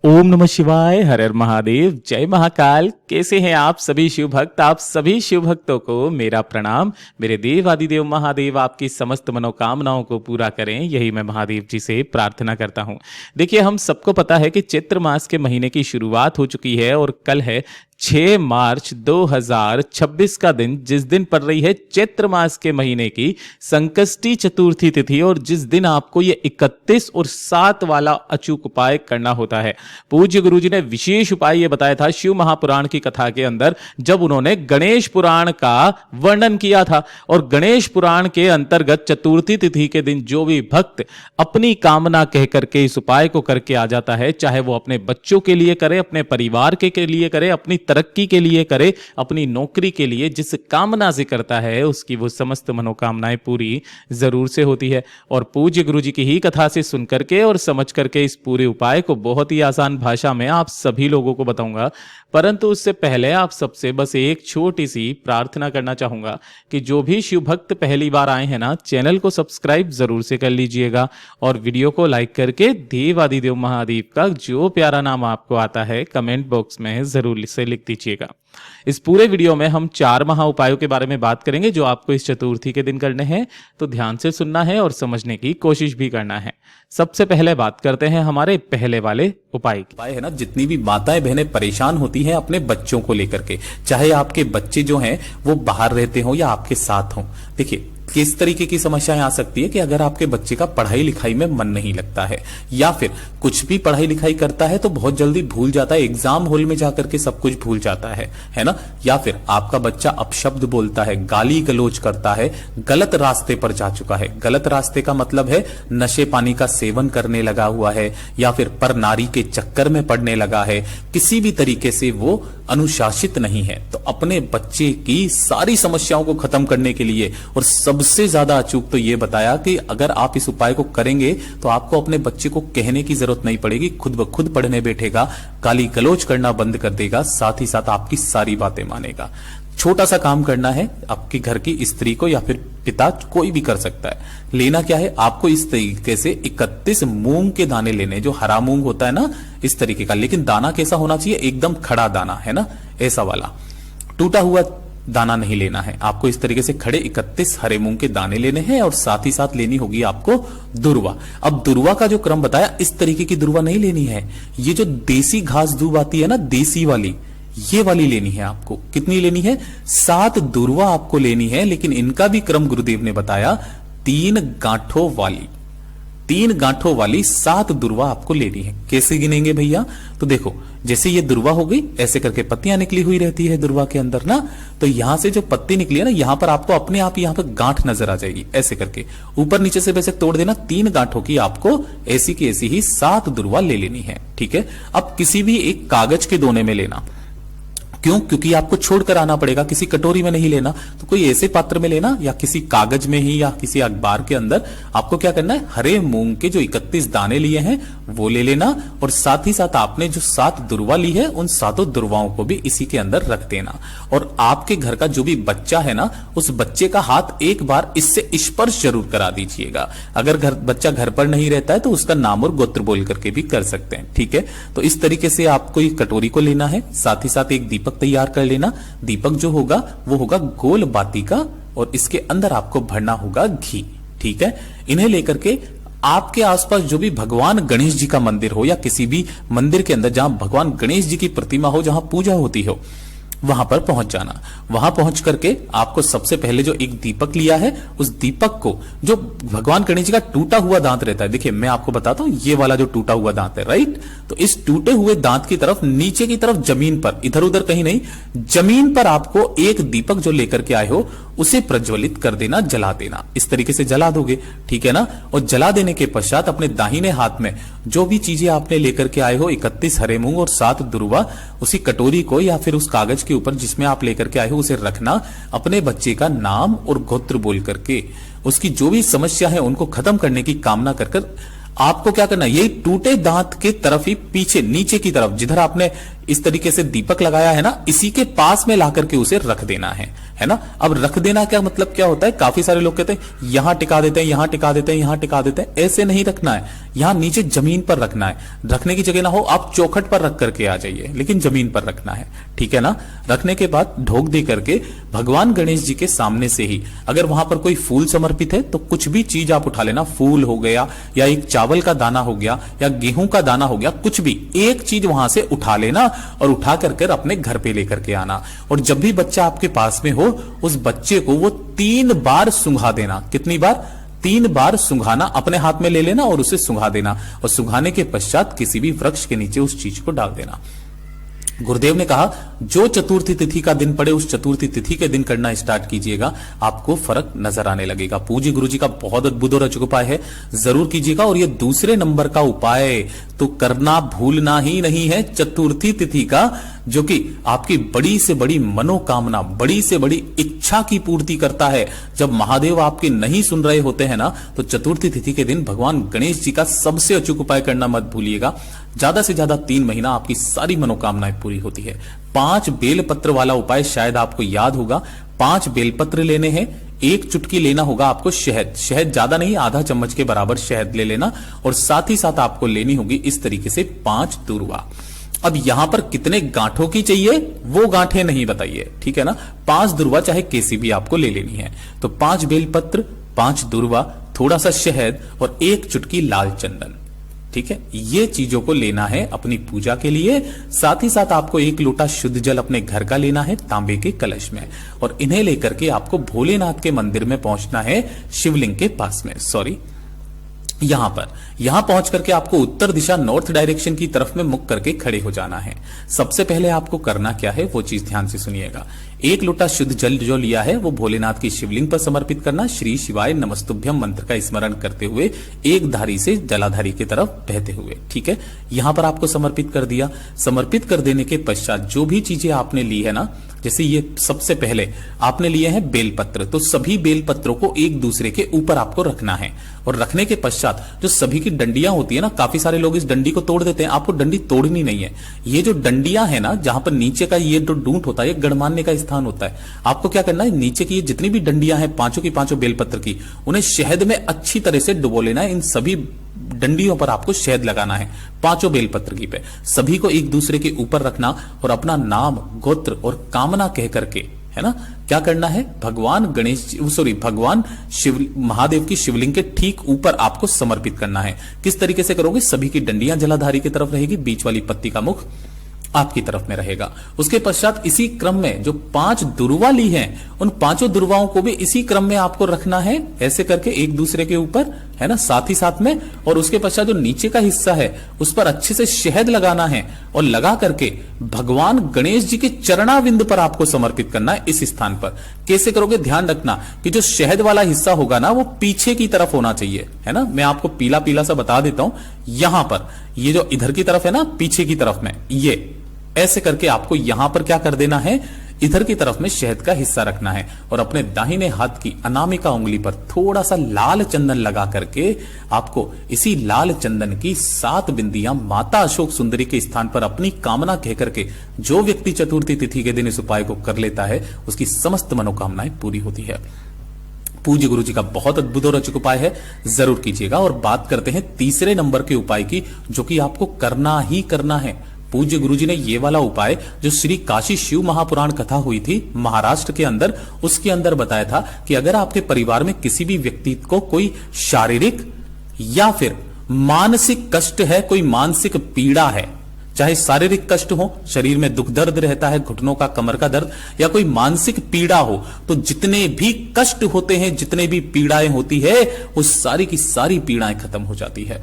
ओम नमः शिवाय, हर हर महादेव, जय महाकाल। कैसे हैं आप सभी शिव भक्त? आप सभी शिव भक्तों को मेरा प्रणाम। मेरे देव आदिदेव महादेव आपकी समस्त मनोकामनाओं को पूरा करें, यही मैं महादेव जी से प्रार्थना करता हूं। देखिए, हम सबको पता है कि चैत्र मास के महीने की शुरुआत हो चुकी है और कल है 6 मार्च 2026 का दिन, जिस दिन पड़ रही है चैत्र मास के महीने की संकष्टी चतुर्थी तिथि और जिस दिन आपको ये 31 और 7 वाला अचूक उपाय करना होता है। पूज्य गुरु जी ने विशेष उपाय ये बताया था शिव महापुराण की कथा के अंदर, जब उन्होंने गणेश पुराण का वर्णन किया था। और गणेश पुराण के अंतर्गत चतुर्थी तिथि के दिन जो भी भक्त अपनी कामना कह करके इस उपाय को करके आ जाता है, चाहे वो अपने बच्चों के लिए करे, अपने परिवार के लिए करे, अपनी तरक्की के लिए करे, अपनी नौकरी के लिए, जिस कामना से करता है उसकी वो समस्त मनोकामनाएं पूरी जरूर से होती है। और पूज्य गुरु जी की ही कथा से सुन करके और समझ करके इस पूरे उपाय को बहुत ही आसान भाषा में आप सभी लोगों को बताऊंगा। परंतु उससे पहले आप सबसे बस एक छोटी सी प्रार्थना करना चाहूंगा कि जो भी शिव भक्त पहली बार आए हैं ना, चैनल को सब्सक्राइब जरूर से कर लीजिएगा और वीडियो को लाइक करके देव आदिदेव महादेव का जो प्यारा नाम आपको आता है कमेंट बॉक्स में जरूर से लिख दीजिएगा। इस पूरे वीडियो में हम 4 महा उपायों के बारे में बात करेंगे जो आपको इस चतुर्थी के दिन करने हैं, तो ध्यान से सुनना है और समझने की कोशिश भी करना है। सबसे पहले बात करते हैं हमारे पहले वाले उपाय की। उपाय है ना, जितनी भी माताएं बहनें परेशान होती हैं अपने बच्चों को लेकर के, चाहे आपके बच्चे जो हैं वो बाहर रहते हो या आपके साथ हो, देखिए किस तरीके की समस्याएं आ सकती है कि अगर आपके बच्चे का पढ़ाई लिखाई में मन नहीं लगता है या फिर कुछ भी पढ़ाई लिखाई करता है तो बहुत जल्दी भूल जाता है, एग्जाम हॉल में जाकर के सब कुछ भूल जाता है ना, या फिर आपका बच्चा अपशब्द बोलता है, गाली गलौज करता है, गलत रास्ते पर जा चुका है। गलत रास्ते का मतलब है नशे पानी का सेवन करने लगा हुआ है या फिर पर नारी के चक्कर में पड़ने लगा है, किसी भी तरीके से वो अनुशासित नहीं है। तो अपने बच्चे की सारी समस्याओं को खत्म करने के लिए और सबसे ज्यादा अचूक तो ये बताया कि अगर आप इस उपाय को करेंगे तो आपको अपने बच्चे को कहने की जरूरत नहीं पड़ेगी, खुद ब खुद पढ़ने बैठेगा, गाली गलौज करना बंद कर देगा, साथ ही साथ आपकी सारी बातें मानेगा। छोटा सा काम करना है, आपके घर की स्त्री को या फिर पिता, कोई भी कर सकता है। लेना क्या है, आपको इस तरीके से 31 मूंग के दाने लेने, जो हरा मूंग होता है ना इस तरीके का, लेकिन दाना कैसा होना चाहिए, एकदम खड़ा दाना, है ना, ऐसा वाला, टूटा हुआ दाना नहीं लेना है। आपको इस तरीके से खड़े 31 हरे मूंग के दाने लेने हैं और साथ ही साथ लेनी होगी आपको दुर्वा। अब दुर्वा का जो क्रम बताया, इस तरीके की दुर्वा नहीं लेनी है, ये जो देसी घास दूब आती है ना, देसी वाली, ये वाली लेनी है आपको। कितनी लेनी है? 7 दुर्वा आपको लेनी है, लेकिन इनका भी क्रम गुरुदेव ने बताया 3 गांठों वाली, 3 गांठों वाली 7 दुर्वा आपको लेनी है। कैसे गिनेंगे भैया? तो देखो, जैसे ये दुर्वा हो गई, ऐसे करके पत्तियां निकली हुई रहती है दुर्वा के अंदर ना, तो यहां से जो पत्ती निकली है ना, यहां पर आपको अपने आप यहां पर गांठ नजर आ जाएगी, ऐसे करके ऊपर नीचे से वैसे तोड़ देना। 3 गांठों की आपको ऐसी की ऐसी ही 7 दुर्वा ले लेनी है, ठीक है। अब किसी भी एक कागज के दोने में लेना, क्यों? क्योंकि आपको छोड़कर आना पड़ेगा, किसी कटोरी में नहीं लेना, तो कोई ऐसे पात्र में लेना या किसी कागज में ही या किसी अखबार के अंदर। आपको क्या करना है, हरे मूंग के जो 31 दाने लिए हैं वो ले लेना और साथ ही साथ आपने जो 7 दुर्वा ली है उन 7 दुर्वाओं को भी इसी के अंदर रख देना। और आपके घर का जो भी बच्चा है ना, उस बच्चे का हाथ एक बार इससे स्पर्श जरूर करा दीजिएगा। अगर बच्चा घर पर नहीं रहता है तो उसका नाम और गोत्र बोल करके भी कर सकते हैं, ठीक है। तो इस तरीके से आपको एक कटोरी को लेना है, साथ ही साथ एक दीपक तैयार कर लेना। दीपक जो होगा वो होगा गोल बाती का और इसके अंदर आपको भरना होगा घी, ठीक है। इन्हें लेकर के आपके आसपास जो भी भगवान गणेश जी का मंदिर हो या किसी भी मंदिर के अंदर जहां भगवान गणेश जी की प्रतिमा हो, जहां पूजा होती हो, वहां पर पहुंच जाना। वहां पहुंच करके आपको सबसे पहले जो एक दीपक लिया है, उस दीपक को, जो भगवान गणेश जी का टूटा हुआ दांत रहता है, देखिए मैं आपको बताता हूं, ये वाला जो टूटा हुआ दांत है, राइट, तो इस टूटे हुए दांत की तरफ, नीचे की तरफ जमीन पर, इधर उधर कहीं नहीं, जमीन पर आपको एक दीपक जो लेकर के आए हो उसे प्रज्वलित कर देना, जला देना। इस तरीके से जला दोगे, ठीक है ना। और जला देने के पश्चात अपने दाहिने हाथ में जो भी चीजें आपने लेकर के आए हो, 31 हरे मूंग और 7 दुर्वा, उसी कटोरी को या फिर उस कागज के ऊपर जिसमें आप लेकर के आए हो उसे रखना। अपने बच्चे का नाम और गोत्र बोल करके उसकी जो भी समस्या है उनको खत्म करने की कामना कर आपको क्या करना है, ये टूटे दांत के तरफ ही पीछे नीचे की तरफ जिधर आपने इस तरीके से दीपक लगाया है ना, इसी के पास में ला करके उसे रख देना है है ना। अब रख देना क्या मतलब क्या होता है, काफी सारे लोग कहते हैं यहां टिका देते हैं, यहां टिका देते हैं, यहां टिका देते हैं। ऐसे नहीं रखना है, यहां नीचे जमीन पर रखना है। रखने की जगह ना हो, आप चौखट पर रख करके आ जाइए, लेकिन जमीन पर रखना है, ठीक है ना। रखने के बाद ढोक दे करके भगवान गणेश जी के सामने से ही, अगर वहां पर कोई फूल समर्पित है तो कुछ भी चीज आप उठा लेना, फूल हो गया या एक चावल का दाना हो गया या गेहूं का दाना हो गया, कुछ भी एक चीज वहां से उठा लेना और उठा करके अपने घर पे लेकर के आना। और जब भी बच्चा आपके पास में हो, उस बच्चे को वो 3 बार सूंघा देना। कितनी बार? 3 बार सूंघाना, अपने हाथ में ले लेना और उसे सूंघा देना, और सूंघाने के पश्चात किसी भी वृक्ष के नीचे उस चीज को डाल देना। गुरुदेव ने कहा जो चतुर्थी तिथि का दिन पड़े उस चतुर्थी तिथि के दिन करना स्टार्ट कीजिएगा, आपको फर्क नजर आने लगेगा। पूज्य गुरु जी का बहुत अद्भुत और अचूक उपाय है, जरूर कीजिएगा। और ये दूसरे नंबर का उपाय तो करना भूलना ही नहीं है, चतुर्थी तिथि का, जो कि आपकी बड़ी से बड़ी मनोकामना, बड़ी से बड़ी इच्छा की पूर्ति करता है। जब महादेव आपके नहीं सुन रहे होते हैं ना, तो चतुर्थी तिथि के दिन भगवान गणेश जी का सबसे अचूक उपाय करना मत भूलिएगा। ज्यादा से ज्यादा 3 महीना आपकी सारी मनोकामनाएं पूरी होती है। 5 बेलपत्र वाला उपाय शायद आपको याद होगा। 5 बेलपत्र लेने हैं, 1 चुटकी लेना होगा आपको शहद, शहद ज्यादा नहीं, आधा चम्मच के बराबर शहद ले लेना, और साथ ही साथ आपको लेनी होगी इस तरीके से 5 दूर्वा। अब यहां पर कितने गांठों की चाहिए वो गांठें नहीं बताइए, ठीक है ना। 5 दूर्वा चाहे कैसी भी आपको ले लेनी है। तो 5 बेलपत्र, 5 दूर्वा, थोड़ा सा शहद और 1 चुटकी लाल चंदन, ठीक है। ये चीजों को लेना है अपनी पूजा के लिए। साथ ही साथ आपको 1 लोटा शुद्ध जल अपने घर का लेना है तांबे के कलश में, और इन्हें लेकर के आपको भोलेनाथ के मंदिर में पहुंचना है, शिवलिंग के पास में, यहां पहुंच करके आपको उत्तर दिशा, नॉर्थ डायरेक्शन की तरफ में मुख करके खड़े हो जाना है। सबसे पहले आपको करना क्या है वो चीज ध्यान से सुनिएगा। 1 लोटा शुद्ध जल जो लिया है वो भोलेनाथ की शिवलिंग पर समर्पित करना। श्री शिवाय नमस्तुभ्यम मंत्र का स्मरण करते हुए एक धारी से जलाधारी की तरफ बहते हुए, ठीक है। यहां पर आपको समर्पित कर दिया। समर्पित कर देने के पश्चात जो भी चीजें आपने ली है ना, जैसे ये सबसे पहले आपने लिए हैं बेलपत्र, तो सभी बेलपत्रों को एक दूसरे के ऊपर आपको रखना है। और रखने के पश्चात जो सभी की डंडियां होती है ना, काफी सारे लोग इस डंडी को तोड़ देते हैं, आपको डंडी तोड़नी नहीं है। ये जो डंडियां है ना, जहां पर नीचे का ये जो डूंट होता है, ये गणमान्य का स्थान होता है, आपको क्या करना है, नीचे की जितनी भी डंडियां हैं, 5 की 5 बेलपत्र की, उन्हें शहद में अच्छी तरह से डुबो लेना है। इन सभी डंडियों पर आपको शहद लगाना है, 5 बेलपत्र की पे, सभी को एक दूसरे के ऊपर रखना और अपना नाम, गोत्र और कामना कह करके, है ना, क्या करना है, भगवान महादेव की शिवलिंग के ठीक ऊपर आपको समर्पित करना है। किस तरीके से करोगे, सभी की डंडियां जलाधारी की तरफ रहेगी, बीच वाली पत्ती का मुख आपकी तरफ में रहेगा। उसके पश्चात इसी क्रम में जो 5 दुर्वा ली हैं, उन 5 दुर्वाओं को भी इसी क्रम में आपको रखना है, ऐसे करके एक दूसरे के ऊपर, है ना, साथ ही साथ में। और उसके पश्चात जो नीचे का हिस्सा है उस पर अच्छे से शहद लगाना है, और लगा करके भगवान गणेश जी के चरणाविंद पर आपको समर्पित करना है। इस स्थान पर कैसे करोगे, ध्यान रखना कि जो शहद वाला हिस्सा होगा ना, वो पीछे की तरफ होना चाहिए, है ना। मैं आपको पीला पीला सा बता देता हूं, यहां पर ये जो इधर की तरफ है ना, पीछे की तरफ में, ये ऐसे करके आपको यहां पर क्या कर देना है, इधर की तरफ में शहद का हिस्सा रखना है। और अपने दाहिने हाथ की अनामिका उंगली पर थोड़ा सा लाल चंदन लगा करके आपको इसी लाल चंदन की 7 बिंदियां माता अशोक सुंदरी के स्थान पर अपनी कामना कह करके, जो व्यक्ति चतुर्थी तिथि के दिन इस उपाय को कर लेता है, उसकी समस्त मनोकामनाएं पूरी होती है। पूज्य गुरु जी का बहुत अद्भुत और अचूक उपाय है, जरूर कीजिएगा। और बात करते हैं तीसरे नंबर के उपाय की, जो कि आपको करना ही करना है। पूज्य गुरुजी ने ये वाला उपाय जो श्री काशी शिव महापुराण कथा हुई थी महाराष्ट्र के अंदर, उसके अंदर बताया था कि अगर आपके परिवार में किसी भी व्यक्ति को कोई शारीरिक या फिर मानसिक कष्ट है, कोई मानसिक पीड़ा है, चाहे शारीरिक कष्ट हो, शरीर में दुख दर्द रहता है, घुटनों का, कमर का दर्द, या कोई मानसिक पीड़ा हो, तो जितने भी कष्ट होते हैं, जितने भी पीड़ाएं होती है, वो सारी की सारी पीड़ाएं खत्म हो जाती है।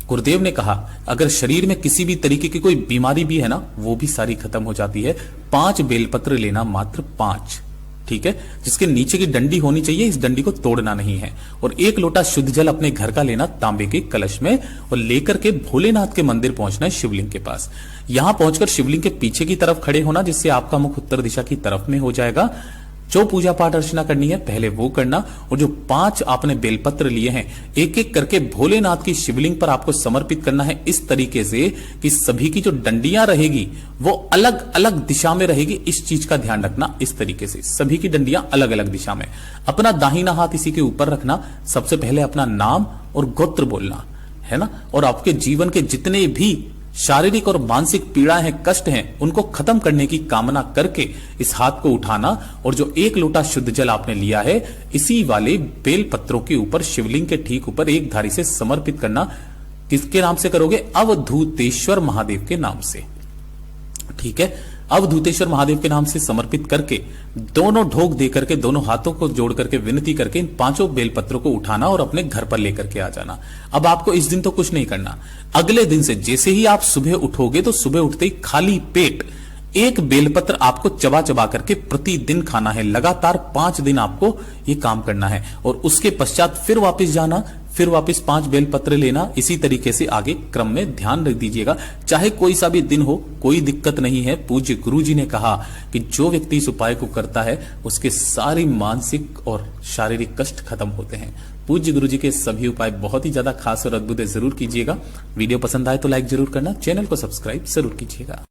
गुरुदेव ने कहा अगर शरीर में किसी भी तरीके की कोई बीमारी भी है ना, वो भी सारी खत्म हो जाती है। 5 बेलपत्र लेना, मात्र 5, ठीक है, जिसके नीचे की डंडी होनी चाहिए, इस डंडी को तोड़ना नहीं है। और 1 लोटा शुद्ध जल अपने घर का लेना तांबे के कलश में, और लेकर के भोलेनाथ के मंदिर पहुंचना है, शिवलिंग के पास। यहां पहुंचकर शिवलिंग के पीछे की तरफ खड़े होना, जिससे आपका मुख उत्तर दिशा की तरफ में हो जाएगा। जो पूजा पाठ अर्चना करनी है पहले वो करना, और जो 5 आपने बेलपत्र लिए हैं एक एक करके भोलेनाथ की शिवलिंग पर आपको समर्पित करना है, इस तरीके से कि सभी की जो डंडियां रहेगी वो अलग अलग दिशा में रहेगी। इस चीज का ध्यान रखना, इस तरीके से सभी की डंडियां अलग अलग दिशा में। अपना दाहिना हाथ इसी के ऊपर रखना, सबसे पहले अपना नाम और गोत्र बोलना है ना, और आपके जीवन के जितने भी शारीरिक और मानसिक पीड़ाएं हैं, कष्ट हैं, उनको खत्म करने की कामना करके इस हाथ को उठाना, और जो 1 लोटा शुद्ध जल आपने लिया है इसी वाले बेल पत्रों के ऊपर शिवलिंग के ठीक ऊपर एक धारी से समर्पित करना। किसके नाम से करोगे? अवधूतेश्वर महादेव के नाम से। ठीक है, अवधूतेश्वर महादेव के नाम से समर्पित करके दोनों ढोक दे करके, दोनों हाथों को जोड़ करके विनती करके इन 5 बेलपत्रों को उठाना और अपने घर पर लेकर के आ जाना। अब आपको इस दिन तो कुछ नहीं करना, अगले दिन से जैसे ही आप सुबह उठोगे तो सुबह उठते ही खाली पेट 1 बेलपत्र आपको चबा चबा करके प्रतिदिन खाना है। लगातार 5 दिन आपको ये काम करना है, और उसके पश्चात फिर वापस जाना, फिर वापस 5 बेलपत्र लेना। इसी तरीके से आगे क्रम में ध्यान रख दीजिएगा, चाहे कोई सा भी दिन हो, कोई दिक्कत नहीं है। पूज्य गुरु जी ने कहा कि जो व्यक्ति इस उपाय को करता है उसके सारी मानसिक और शारीरिक कष्ट खत्म होते हैं। पूज्य गुरु जी के सभी उपाय बहुत ही ज्यादा खास और अद्भुत है, जरूर कीजिएगा। वीडियो पसंद आए तो लाइक जरूर करना, चैनल को सब्सक्राइब जरूर कीजिएगा।